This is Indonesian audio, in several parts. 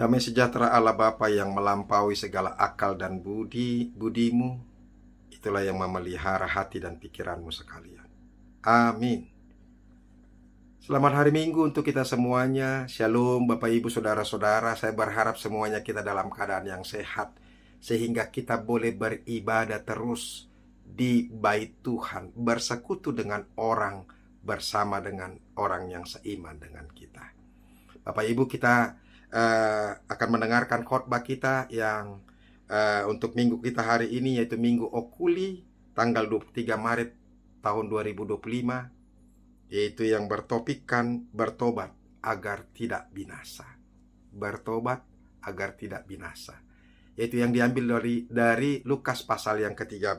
Damai sejahtera Allah Bapa yang melampaui segala akal dan budimu, itulah yang memelihara hati dan pikiranmu sekalian. Amin. Selamat hari Minggu untuk kita semuanya. Shalom Bapak Ibu Saudara-saudara. Saya berharap semuanya kita dalam keadaan yang sehat, sehingga kita boleh beribadah terus di bait Tuhan, bersekutu dengan orang, bersama dengan orang yang seiman dengan kita. Bapak Ibu, kita akan mendengarkan khotbah kita yang untuk minggu kita hari ini, yaitu Minggu Okuli tanggal 23 Maret tahun 2025, yaitu yang bertopikkan bertobat agar tidak binasa. Bertobat agar tidak binasa, yaitu yang diambil dari Lukas pasal yang ke-13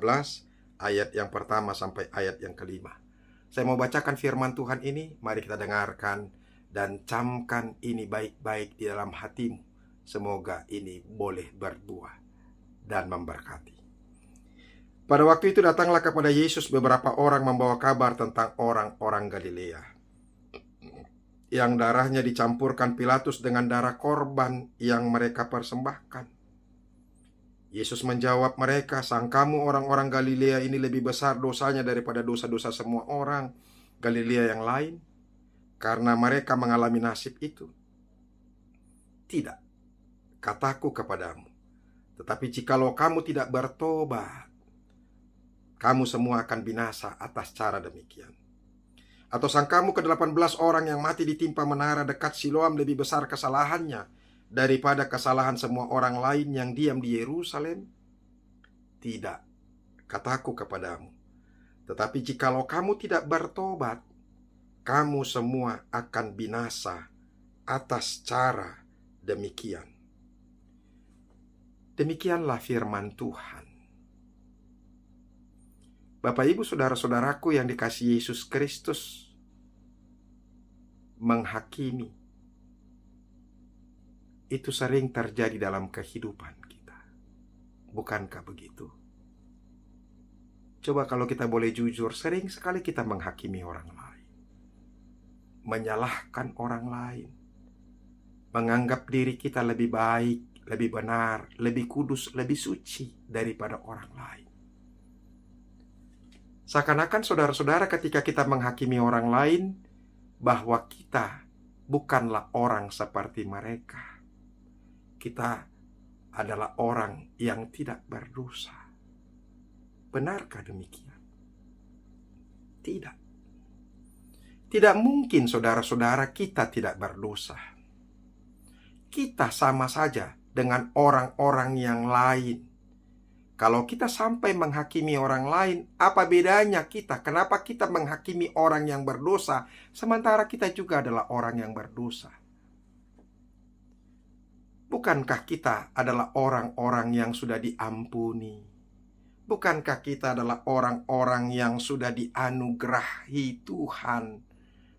ayat yang pertama sampai ayat yang kelima. Saya mau bacakan firman Tuhan ini, mari kita dengarkan dan camkan ini baik-baik di dalam hatimu. Semoga ini boleh berbuah dan memberkati. Pada waktu itu datanglah kepada Yesus beberapa orang membawa kabar tentang orang-orang Galilea yang darahnya dicampurkan Pilatus dengan darah korban yang mereka persembahkan. Yesus menjawab mereka, "Sangkamu orang-orang Galilea ini lebih besar dosanya daripada dosa-dosa semua orang Galilea yang lain, karena mereka mengalami nasib itu? Tidak, kataku kepadamu, tetapi jikalau kamu tidak bertobat, kamu semua akan binasa atas cara demikian. Atau sangkamu ke-18 orang yang mati ditimpa menara dekat Siloam lebih besar kesalahannya daripada kesalahan semua orang lain yang diam di Yerusalem? Tidak, kataku kepadamu, tetapi jikalau kamu tidak bertobat, kamu semua akan binasa atas cara demikian." Demikianlah firman Tuhan. Bapak Ibu Saudara-saudaraku yang dikasihi Yesus Kristus, menghakimi itu sering terjadi dalam kehidupan kita. Bukankah begitu? Coba kalau kita boleh jujur, sering sekali kita menghakimi orang lain, menyalahkan orang lain, menganggap diri kita lebih baik, lebih benar, lebih kudus, lebih suci daripada orang lain. Seakan-akan saudara-saudara, ketika kita menghakimi orang lain, bahwa kita bukanlah orang seperti mereka. Kita adalah orang yang tidak berdosa. Benarkah demikian? Tidak. Tidak mungkin saudara-saudara kita tidak berdosa. Kita sama saja dengan orang-orang yang lain. Kalau kita sampai menghakimi orang lain, apa bedanya kita? Kenapa kita menghakimi orang yang berdosa, sementara kita juga adalah orang yang berdosa? Bukankah kita adalah orang-orang yang sudah diampuni? Bukankah kita adalah orang-orang yang sudah dianugerahi Tuhan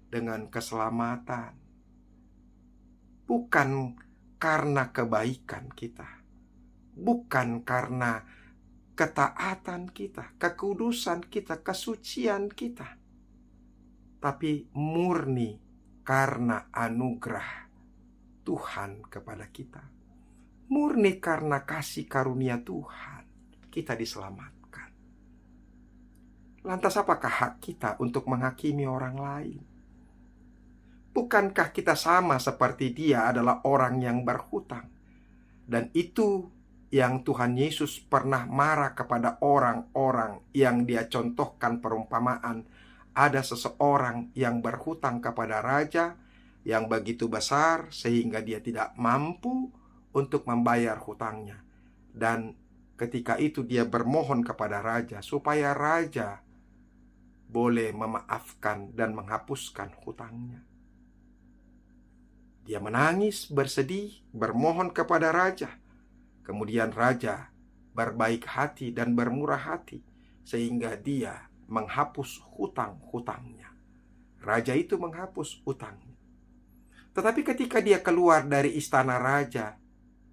dengan keselamatan? Bukan karena kebaikan kita, bukan karena ketaatan kita, kekudusan kita, kesucian kita, tapi murni karena anugerah Tuhan kepada kita. Murni karena kasih karunia Tuhan, kita diselamatkan. Lantas apakah hak kita untuk menghakimi orang lain? Bukankah kita sama seperti dia adalah orang yang berhutang? Dan itu yang Tuhan Yesus pernah marah kepada orang-orang yang dia contohkan perumpamaan. Ada seseorang yang berhutang kepada raja yang begitu besar sehingga dia tidak mampu untuk membayar hutangnya. Dan ketika itu dia bermohon kepada raja supaya raja boleh memaafkan dan menghapuskan hutangnya. Dia menangis, bersedih, bermohon kepada raja. Kemudian raja berbaik hati dan bermurah hati sehingga dia menghapus hutang-hutangnya. Raja itu menghapus hutangnya. Tetapi ketika dia keluar dari istana raja,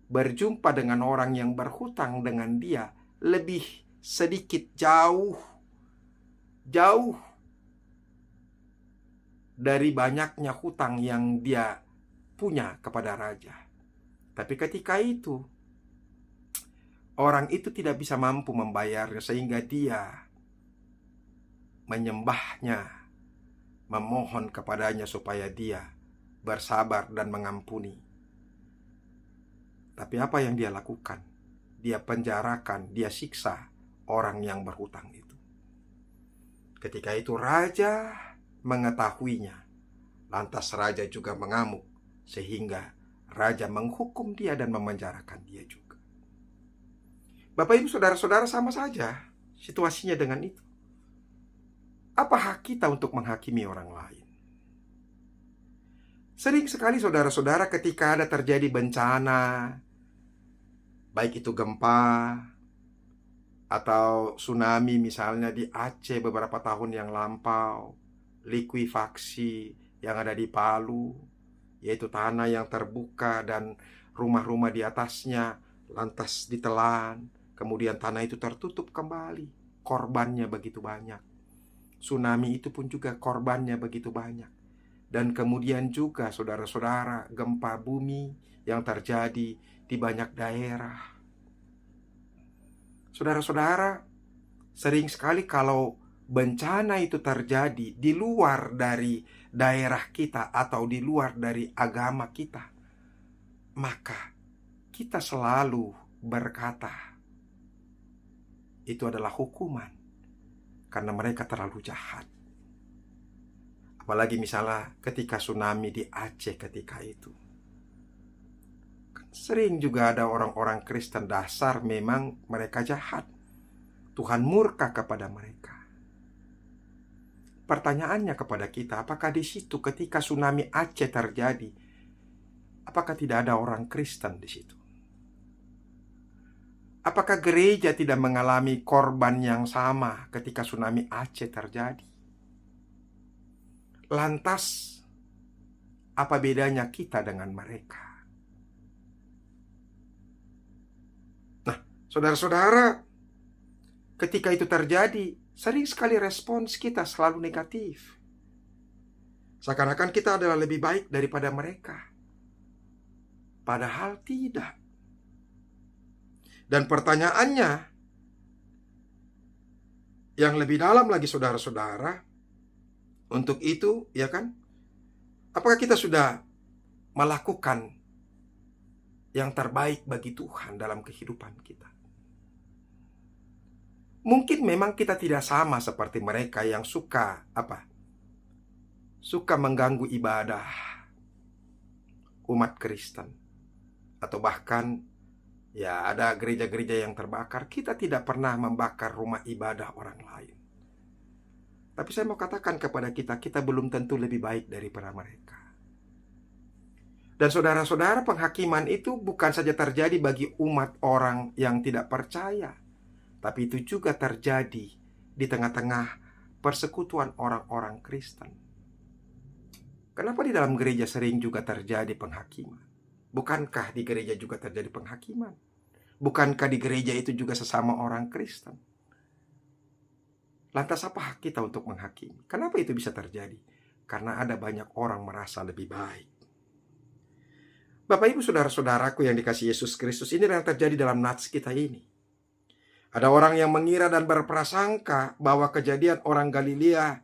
berjumpa dengan orang yang berhutang dengan dia lebih sedikit jauh dari banyaknya hutang yang dia punya kepada raja. Tapi ketika itu orang itu tidak bisa mampu membayarnya, sehingga dia menyembahnya, memohon kepadanya supaya dia bersabar dan mengampuni. Tapi apa yang dia lakukan? Dia penjarakan, dia siksa orang yang berhutang itu. Ketika itu raja mengetahuinya, lantas raja juga mengamuk, sehingga raja menghukum dia dan memenjarakan dia juga. Bapak ibu saudara-saudara, sama saja situasinya dengan itu. Apa hak kita untuk menghakimi orang lain? Sering sekali saudara-saudara ketika ada terjadi bencana, baik itu gempa atau tsunami misalnya di Aceh beberapa tahun yang lampau, likuifaksi yang ada di Palu, yaitu tanah yang terbuka dan rumah-rumah di atasnya lantas ditelan, kemudian tanah itu tertutup kembali. Korbannya begitu banyak. Tsunami itu pun juga korbannya begitu banyak. Dan kemudian juga saudara-saudara, gempa bumi yang terjadi di banyak daerah. Saudara-saudara, sering sekali kalau bencana itu terjadi di luar dari daerah kita atau di luar dari agama kita, maka kita selalu berkata, itu adalah hukuman karena mereka terlalu jahat. Apalagi misalnya ketika tsunami di Aceh ketika itu. Sering juga ada orang-orang Kristen dasar memang mereka jahat. Tuhan murka kepada mereka. Pertanyaannya kepada kita, apakah di situ ketika tsunami Aceh terjadi, apakah tidak ada orang Kristen di situ? Apakah gereja tidak mengalami korban yang sama ketika tsunami Aceh terjadi? Lantas, apa bedanya kita dengan mereka? Nah, saudara-saudara, ketika itu terjadi, sering sekali respons kita selalu negatif. Seakan-akan kita adalah lebih baik daripada mereka. Padahal tidak. Dan pertanyaannya yang lebih dalam lagi saudara-saudara, untuk itu, ya kan? Apakah kita sudah melakukan yang terbaik bagi Tuhan dalam kehidupan kita? Mungkin memang kita tidak sama seperti mereka yang suka suka mengganggu ibadah umat Kristen. Atau bahkan ya ada gereja-gereja yang terbakar. Kita tidak pernah membakar rumah ibadah orang lain. Tapi saya mau katakan kepada kita, kita belum tentu lebih baik daripada mereka. Dan saudara-saudara, penghakiman itu bukan saja terjadi bagi umat orang yang tidak percaya, tapi itu juga terjadi di tengah-tengah persekutuan orang-orang Kristen. Kenapa di dalam gereja sering juga terjadi penghakiman? Bukankah di gereja juga terjadi penghakiman? Bukankah di gereja itu juga sesama orang Kristen? Lantas apa hak kita untuk menghakimi? Kenapa itu bisa terjadi? Karena ada banyak orang merasa lebih baik. Bapak ibu saudara-saudaraku yang dikasihi Yesus Kristus, ini yang terjadi dalam nats kita ini. Ada orang yang mengira dan berprasangka bahwa kejadian orang Galilea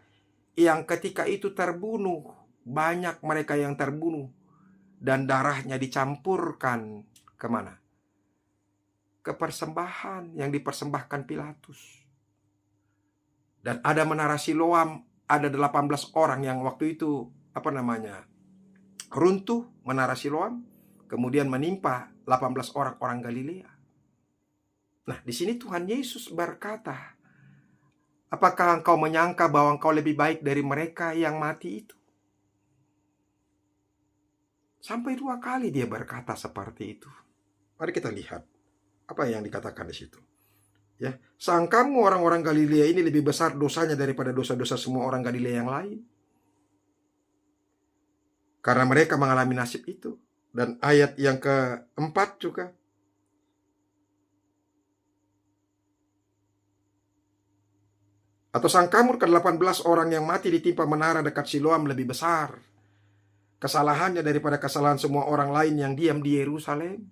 yang ketika itu terbunuh, banyak mereka yang terbunuh, dan darahnya dicampurkan kemana? Ke persembahan yang dipersembahkan Pilatus. Dan ada menara Siloam, ada 18 orang yang waktu itu runtuh menara Siloam, kemudian menimpa 18 orang Galilea. Nah, di sini Tuhan Yesus berkata, apakah engkau menyangka bahwa engkau lebih baik dari mereka yang mati itu? Sampai 2 kali dia berkata seperti itu. Mari kita lihat apa yang dikatakan di situ. Ya, sangkamu orang-orang Galilea ini lebih besar dosanya daripada dosa-dosa semua orang Galilea yang lain? Karena mereka mengalami nasib itu. Dan ayat yang keempat juga. Atau sangkamu ke-18 orang yang mati ditimpa menara dekat Siloam lebih besar kesalahannya daripada kesalahan semua orang lain yang diam di Yerusalem.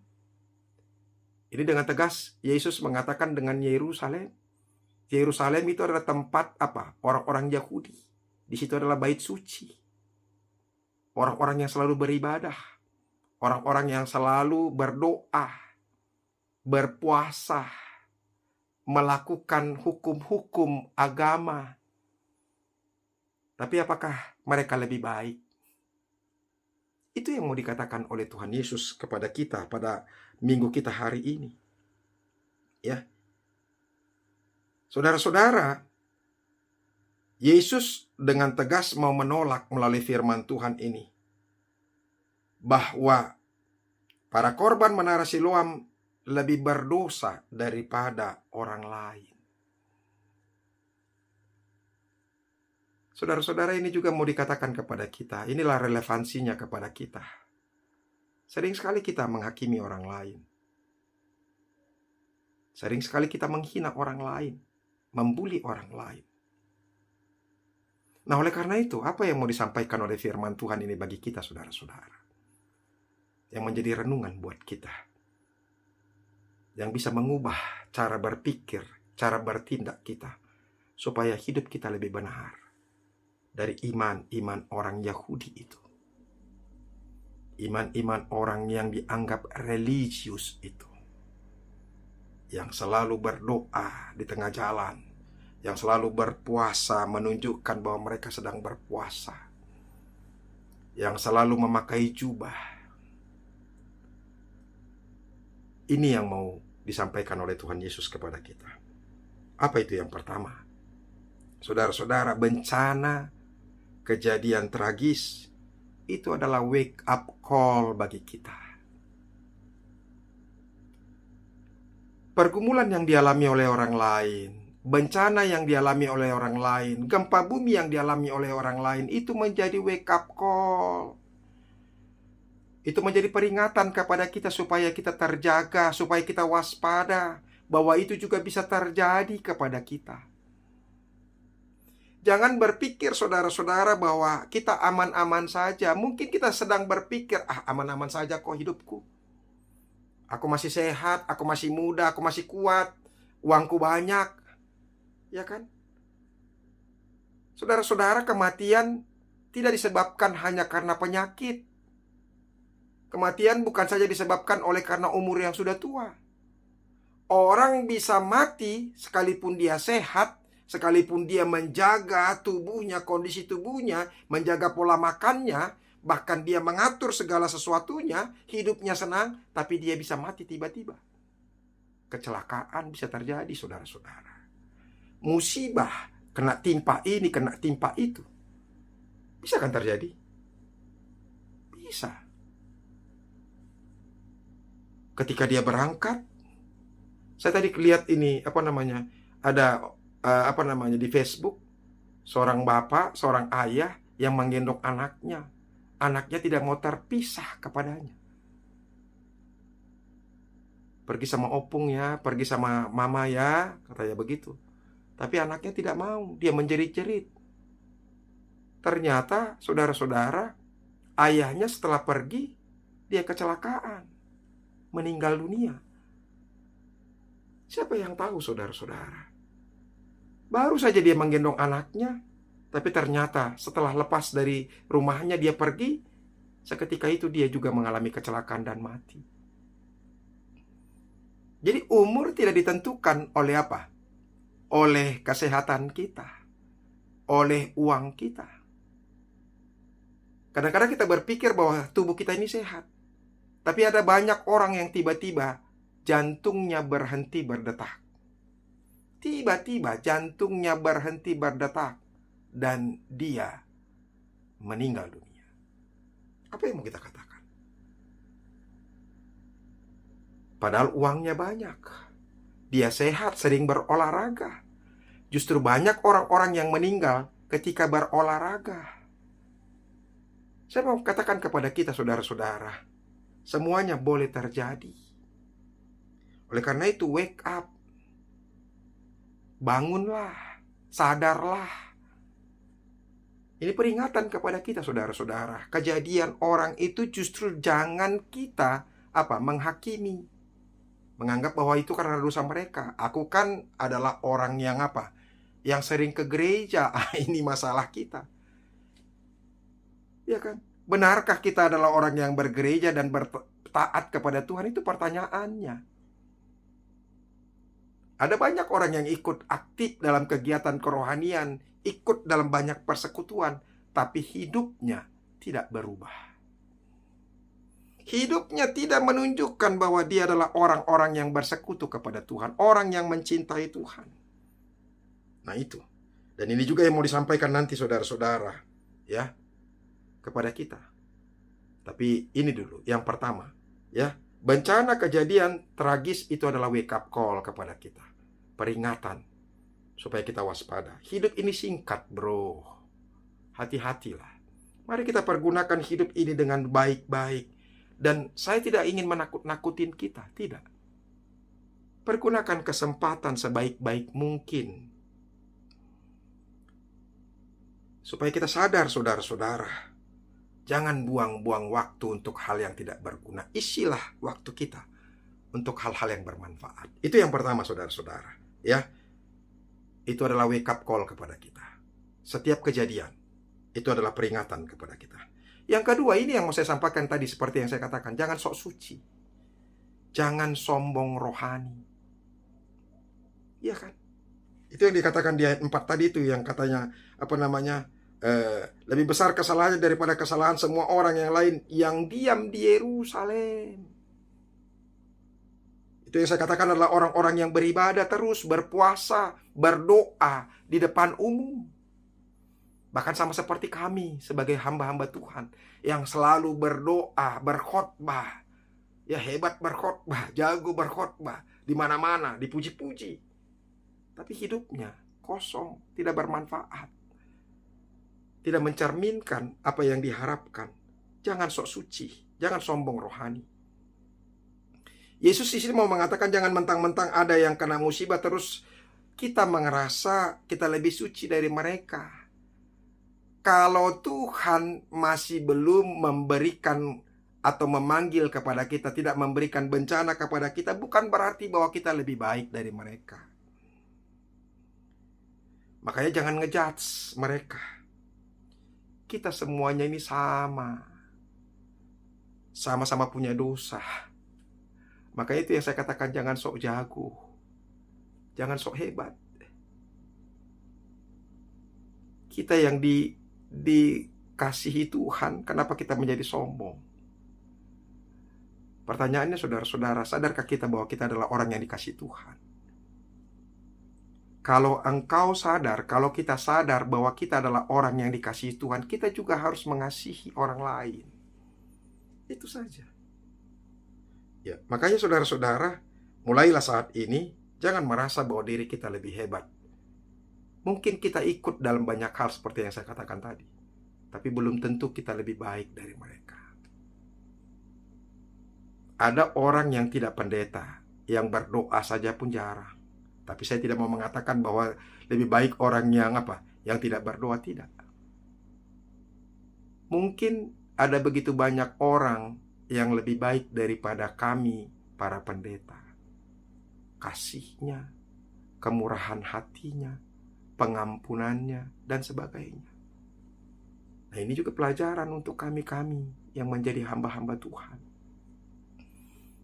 Ini dengan tegas Yesus mengatakan dengan Yerusalem. Yerusalem itu adalah tempat apa? Orang-orang Yahudi. Di situ adalah bait suci. Orang-orang yang selalu beribadah. Orang-orang yang selalu berdoa, berpuasa, melakukan hukum-hukum agama. Tapi apakah mereka lebih baik? Itu yang mau dikatakan oleh Tuhan Yesus kepada kita pada minggu kita hari ini. Ya. Saudara-saudara, Yesus dengan tegas mau menolak melalui firman Tuhan ini bahwa para korban menara Siloam lebih berdosa daripada orang lain. Saudara-saudara, ini juga mau dikatakan kepada kita. Inilah relevansinya kepada kita. Sering sekali kita menghakimi orang lain. Sering sekali kita menghina orang lain, membuli orang lain. Nah, oleh karena itu, apa yang mau disampaikan oleh firman Tuhan ini bagi kita, saudara-saudara? Yang menjadi renungan buat kita. Yang bisa mengubah cara berpikir, cara bertindak kita. Supaya hidup kita lebih benar. Dari iman-iman orang Yahudi itu. Iman-iman orang yang dianggap religius itu. Yang selalu berdoa di tengah jalan. Yang selalu berpuasa menunjukkan bahwa mereka sedang berpuasa. Yang selalu memakai jubah. Ini yang mau disampaikan oleh Tuhan Yesus kepada kita. Apa itu yang pertama? Saudara-saudara, bencana, kejadian tragis, itu adalah wake up call bagi kita. Pergumulan yang dialami oleh orang lain, bencana yang dialami oleh orang lain, gempa bumi yang dialami oleh orang lain, itu menjadi wake up call. Itu menjadi peringatan kepada kita supaya kita terjaga, supaya kita waspada, bahwa itu juga bisa terjadi kepada kita. Jangan berpikir saudara-saudara bahwa kita aman-aman saja. Mungkin kita sedang berpikir, aman-aman saja kok hidupku. Aku masih sehat, aku masih muda, aku masih kuat, uangku banyak. Ya kan? Saudara-saudara, kematian tidak disebabkan hanya karena penyakit. Kematian bukan saja disebabkan oleh karena umur yang sudah tua. Orang bisa mati sekalipun dia sehat, sekalipun dia menjaga tubuhnya, kondisi tubuhnya, menjaga pola makannya, bahkan dia mengatur segala sesuatunya, hidupnya senang, tapi dia bisa mati tiba-tiba. Kecelakaan bisa terjadi, saudara-saudara. Musibah, kena timpa ini, kena timpa itu. Bisa kan terjadi? Bisa. Ketika dia berangkat, saya tadi lihat ini, ada di Facebook, seorang bapak, seorang ayah yang menggendong anaknya. Anaknya tidak mau terpisah kepadanya. Pergi sama opung ya, pergi sama mama ya, katanya begitu. Tapi anaknya tidak mau, dia menjerit-jerit. Ternyata, saudara-saudara, ayahnya setelah pergi, dia kecelakaan, meninggal dunia. Siapa yang tahu, saudara-saudara? Baru saja dia menggendong anaknya, tapi ternyata setelah lepas dari rumahnya dia pergi, seketika itu dia juga mengalami kecelakaan dan mati. Jadi umur tidak ditentukan oleh apa? Oleh kesehatan kita, oleh uang kita. Kadang-kadang kita berpikir bahwa tubuh kita ini sehat, tapi ada banyak orang yang tiba-tiba jantungnya berhenti berdetak. Tiba-tiba jantungnya berhenti berdetak dan dia meninggal dunia. Apa yang mau kita katakan? Padahal uangnya banyak. Dia sehat, sering berolahraga. Justru banyak orang-orang yang meninggal ketika berolahraga. Saya mau katakan kepada kita, saudara-saudara, semuanya boleh terjadi. Oleh karena itu, wake up. Bangunlah, sadarlah. Ini peringatan kepada kita, saudara-saudara. Kejadian orang itu justru jangan kita menghakimi, menganggap bahwa itu karena dosa mereka. Aku kan adalah orang yang yang sering ke gereja. Ini masalah kita. Ya kan? Benarkah kita adalah orang yang bergereja dan bertaat kepada Tuhan? Itu pertanyaannya. Ada banyak orang yang ikut aktif dalam kegiatan kerohanian, ikut dalam banyak persekutuan, tapi hidupnya tidak berubah. Hidupnya tidak menunjukkan bahwa dia adalah orang-orang yang bersekutu kepada Tuhan, orang yang mencintai Tuhan. Nah itu. Dan ini juga yang mau disampaikan nanti saudara-saudara, ya, kepada kita. Tapi ini dulu, yang pertama, ya, bencana kejadian tragis itu adalah wake up call kepada kita. Peringatan supaya kita waspada. Hidup ini singkat, bro. Hati-hatilah. Mari kita pergunakan hidup ini dengan baik-baik. Dan saya tidak ingin menakut-nakutin kita, tidak. Pergunakan kesempatan sebaik-baik mungkin. Supaya kita sadar, saudara-saudara. Jangan buang-buang waktu untuk hal yang tidak berguna. Isilah waktu kita untuk hal-hal yang bermanfaat. Itu yang pertama, saudara-saudara. Ya, itu adalah wake up call kepada kita. Setiap kejadian itu adalah peringatan kepada kita. Yang kedua, ini yang mau saya sampaikan tadi, seperti yang saya katakan, jangan sok suci, jangan sombong rohani. Iya kan? Itu yang dikatakan di ayat 4 tadi itu, yang katanya lebih besar kesalahannya daripada kesalahan semua orang yang lain yang diam di Yerusalem. Itu yang saya katakan adalah orang-orang yang beribadah terus, berpuasa, berdoa di depan umum. Bahkan sama seperti kami sebagai hamba-hamba Tuhan yang selalu berdoa, berkhotbah. Ya, hebat berkhotbah, jago berkhotbah, di mana-mana dipuji-puji. Tapi hidupnya kosong, tidak bermanfaat. Tidak mencerminkan apa yang diharapkan. Jangan sok suci, jangan sombong rohani. Yesus di sini mau mengatakan jangan mentang-mentang ada yang kena musibah terus kita merasa kita lebih suci dari mereka. Kalau Tuhan masih belum memberikan atau memanggil kepada kita, tidak memberikan bencana kepada kita, bukan berarti bahwa kita lebih baik dari mereka. Makanya jangan ngejudge mereka. Kita semuanya ini sama-sama punya dosa. Makanya itu yang saya katakan, jangan sok jago, jangan sok hebat. Kita yang dikasihi Tuhan, kenapa kita menjadi sombong? Pertanyaannya, saudara-saudara, sadarkah kita bahwa kita adalah orang yang dikasihi Tuhan? Kalau engkau sadar, kalau kita sadar bahwa kita adalah orang yang dikasihi Tuhan, kita juga harus mengasihi orang lain. Itu saja. Ya, makanya saudara-saudara, mulailah saat ini jangan merasa bahwa diri kita lebih hebat. Mungkin kita ikut dalam banyak hal seperti yang saya katakan tadi, tapi belum tentu kita lebih baik dari mereka. Ada orang yang tidak pendeta, yang berdoa saja pun jarang. Tapi saya tidak mau mengatakan bahwa lebih baik orang yang yang tidak berdoa, tidak. Mungkin ada begitu banyak orang yang lebih baik daripada kami, para pendeta. Kasihnya, kemurahan hatinya, pengampunannya, dan sebagainya. Nah, ini juga pelajaran untuk kami-kami yang menjadi hamba-hamba Tuhan.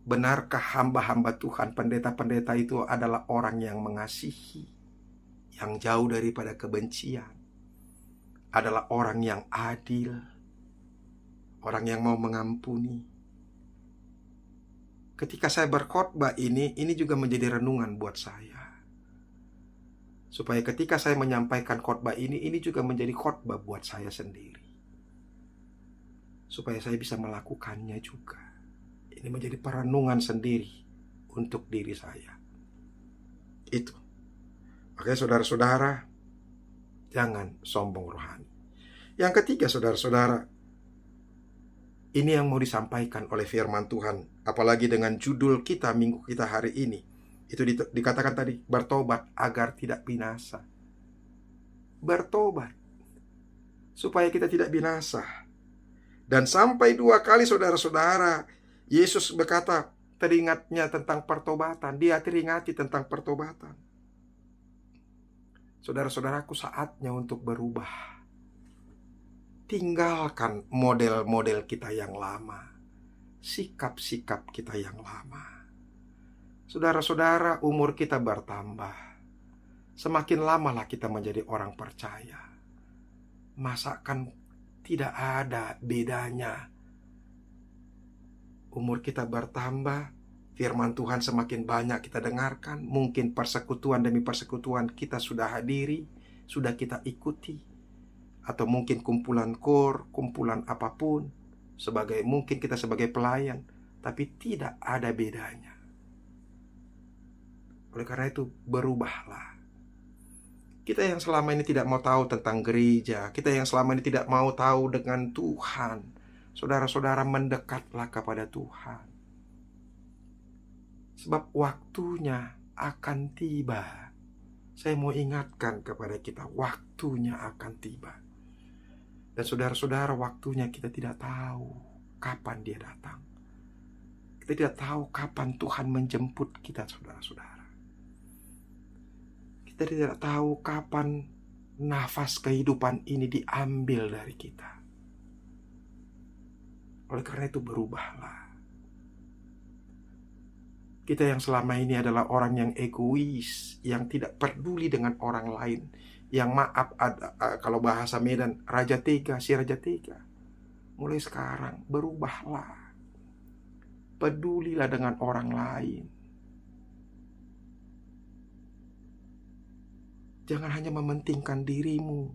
Benarkah hamba-hamba Tuhan, pendeta-pendeta itu adalah orang yang mengasihi, yang jauh daripada kebencian, adalah orang yang adil, orang yang mau mengampuni? Ketika saya berkhotbah ini juga menjadi renungan buat saya. Supaya ketika saya menyampaikan khotbah ini juga menjadi khotbah buat saya sendiri. Supaya saya bisa melakukannya juga. Ini menjadi perenungan sendiri untuk diri saya. Itu. Makanya saudara-saudara, jangan sombong rohani. Yang ketiga, saudara-saudara, ini yang mau disampaikan oleh firman Tuhan, apalagi dengan judul kita minggu kita hari ini. Itu dikatakan tadi, bertobat agar tidak binasa. Bertobat supaya kita tidak binasa. Dan sampai 2 kali saudara-saudara, Yesus berkata, teringatnya tentang pertobatan. Dia teringati tentang pertobatan. Saudara-saudaraku, saatnya untuk berubah. Tinggalkan model-model kita yang lama, sikap-sikap kita yang lama. Saudara-saudara, umur kita bertambah. Semakin lamalah kita menjadi orang percaya. Masakan tidak ada bedanya. Umur kita bertambah, firman Tuhan semakin banyak kita dengarkan. Mungkin persekutuan demi persekutuan kita sudah hadiri, sudah kita ikuti. Atau mungkin kumpulan kor, kumpulan apapun, mungkin kita sebagai pelayan, tapi tidak ada bedanya. Oleh karena itu, berubahlah. Kita yang selama ini tidak mau tahu tentang gereja, kita yang selama ini tidak mau tahu dengan Tuhan, saudara-saudara, mendekatlah kepada Tuhan. Sebab waktunya akan tiba. Saya mau ingatkan kepada kita, waktunya akan tiba. Dan saudara-saudara, waktunya kita tidak tahu kapan dia datang. Kita tidak tahu kapan Tuhan menjemput kita, saudara-saudara. Kita tidak tahu kapan nafas kehidupan ini diambil dari kita. Oleh karena itu, berubahlah. Kita yang selama ini adalah orang yang egois, yang tidak peduli dengan orang lain, yang kalau bahasa Medan, raja tega, si raja tega. Mulai sekarang, berubahlah. Pedulilah dengan orang lain. Jangan hanya mementingkan dirimu.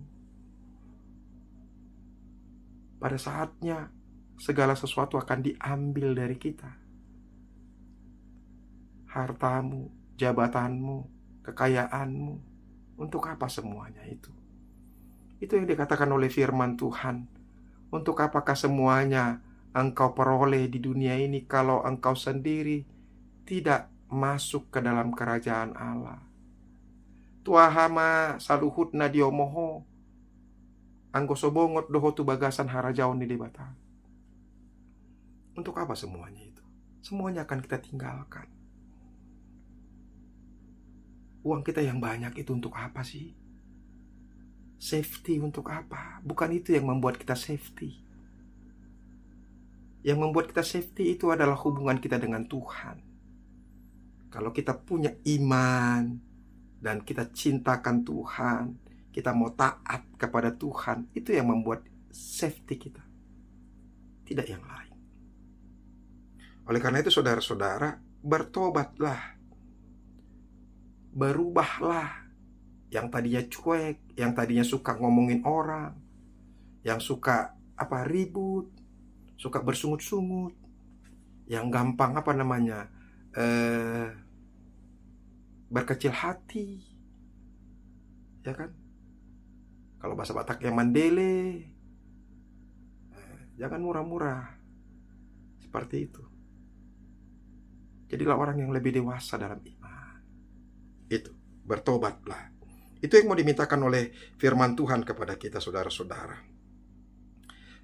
Pada saatnya, segala sesuatu akan diambil dari kita. Hartamu, jabatanmu, kekayaanmu. Untuk apa semuanya itu? Itu yang dikatakan oleh firman Tuhan. Untuk apakah semuanya engkau peroleh di dunia ini kalau engkau sendiri tidak masuk ke dalam kerajaan Allah? Tuahama saluhut na diomoho anggo sobongot doho tu bagasan harajaon di debata. Untuk apa semuanya itu? Semuanya akan kita tinggalkan. Uang kita yang banyak itu untuk apa sih? Safety untuk apa? Bukan itu yang membuat kita safety. Yang membuat kita safety itu adalah hubungan kita dengan Tuhan. Kalau kita punya iman dan kita cintakan Tuhan, kita mau taat kepada Tuhan, itu yang membuat safety kita, tidak yang lain. Oleh karena itu, saudara-saudara, bertobatlah, berubahlah. Yang tadinya cuek, yang tadinya suka ngomongin orang, yang suka ribut, suka bersungut-sungut, yang gampang berkecil hati, ya kan? Kalau bahasa Bataknya mandele, jangan murah-murah seperti itu. Jadilah orang yang lebih dewasa dalam iman. Itu, bertobatlah. Itu yang mau dimintakan oleh firman Tuhan kepada kita, saudara-saudara.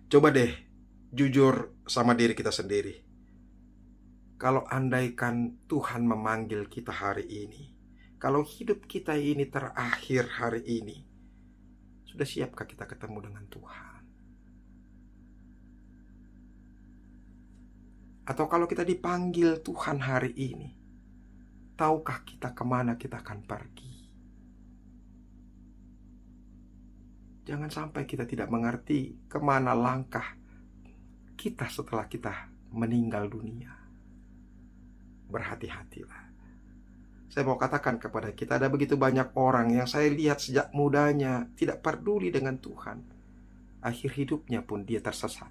Coba deh jujur sama diri kita sendiri. Kalau andaikan Tuhan memanggil kita hari ini, kalau hidup kita ini terakhir hari ini, sudah siapkah kita ketemu dengan Tuhan? Atau kalau kita dipanggil Tuhan hari ini, tahukah kita kemana kita akan pergi? Jangan sampai kita tidak mengerti kemana langkah kita setelah kita meninggal dunia. Berhati-hatilah. Saya mau katakan kepada kita, ada begitu banyak orang yang saya lihat sejak mudanya tidak peduli dengan Tuhan. Akhir hidupnya pun dia tersesat.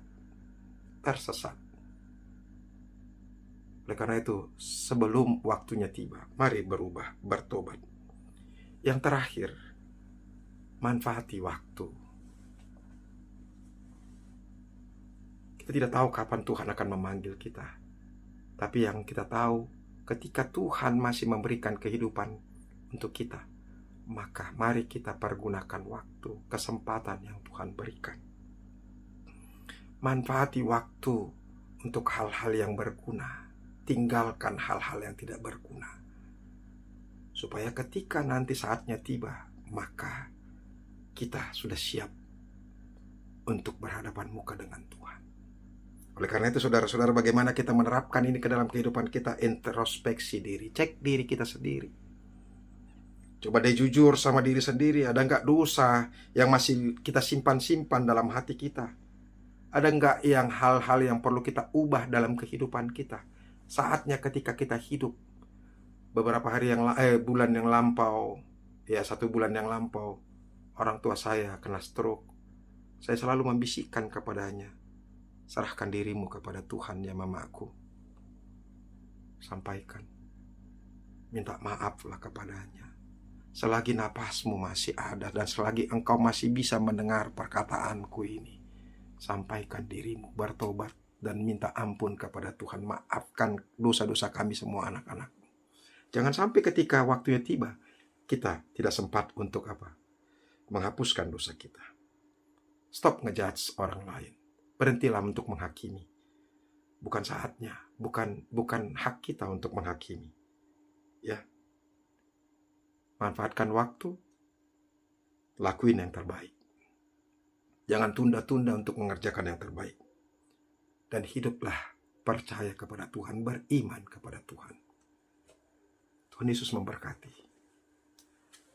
Oleh karena itu, sebelum waktunya tiba, mari berubah, bertobat. Yang terakhir, manfaati waktu. Kita tidak tahu kapan Tuhan akan memanggil kita. Tapi yang kita tahu, ketika Tuhan masih memberikan kehidupan untuk kita, maka mari kita pergunakan waktu, kesempatan yang Tuhan berikan. Manfaati waktu untuk hal-hal yang berguna. Tinggalkan hal-hal yang tidak berguna. Supaya ketika nanti saatnya tiba, maka kita sudah siap untuk berhadapan muka dengan Tuhan. Oleh karena itu saudara-saudara, bagaimana kita menerapkan ini ke dalam kehidupan kita? Introspeksi diri, cek diri kita sendiri. Coba deh jujur sama diri sendiri. Ada nggak dosa yang masih kita simpan-simpan dalam hati kita? Ada nggak yang hal-hal yang perlu kita ubah dalam kehidupan kita? Saatnya ketika kita hidup. Beberapa hari bulan yang lampau, 1 bulan yang lampau, orang tua saya kena stroke. Saya selalu membisikkan kepadanya, serahkan dirimu kepada Tuhan ya mamaku. Sampaikan, minta maaflah kepadanya. Selagi napasmu masih ada dan selagi engkau masih bisa mendengar perkataanku ini, sampaikan dirimu, bertobat dan minta ampun kepada Tuhan. Maafkan dosa-dosa kami semua anak-anak. Jangan sampai ketika waktunya tiba, kita tidak sempat untuk menghapuskan dosa kita. Stop ngejudge orang lain. Berhentilah untuk menghakimi. Bukan saatnya, bukan hak kita untuk menghakimi. Ya. Manfaatkan waktu, lakuin yang terbaik. Jangan tunda-tunda untuk mengerjakan yang terbaik. Dan hiduplah percaya kepada Tuhan, beriman kepada Tuhan. Tuhan Yesus memberkati.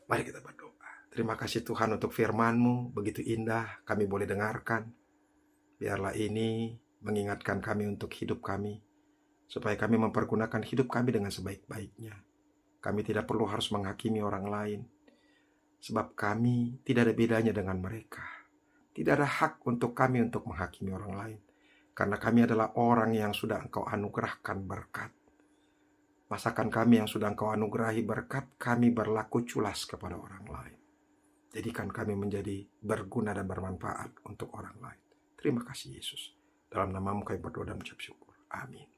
Mari kita berdoa. Terima kasih Tuhan untuk firman-Mu, begitu indah kami boleh dengarkan. Biarlah ini mengingatkan kami untuk hidup kami, supaya kami mempergunakan hidup kami dengan sebaik-baiknya. Kami tidak perlu harus menghakimi orang lain, sebab kami tidak ada bedanya dengan mereka. Tidak ada hak untuk kami untuk menghakimi orang lain, karena kami adalah orang yang sudah Engkau anugerahkan berkat. Masakan kami yang sudah Engkau anugerahi berkat, kami berlaku culas kepada orang lain. Jadikan kami menjadi berguna dan bermanfaat untuk orang lain. Terima kasih Yesus. Dalam nama-Mu kami berdoa dan mengucap syukur. Amin.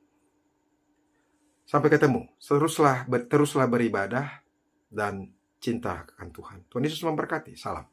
Sampai ketemu. Teruslah beribadah dan cinta akan Tuhan. Tuhan Yesus memberkati. Salam.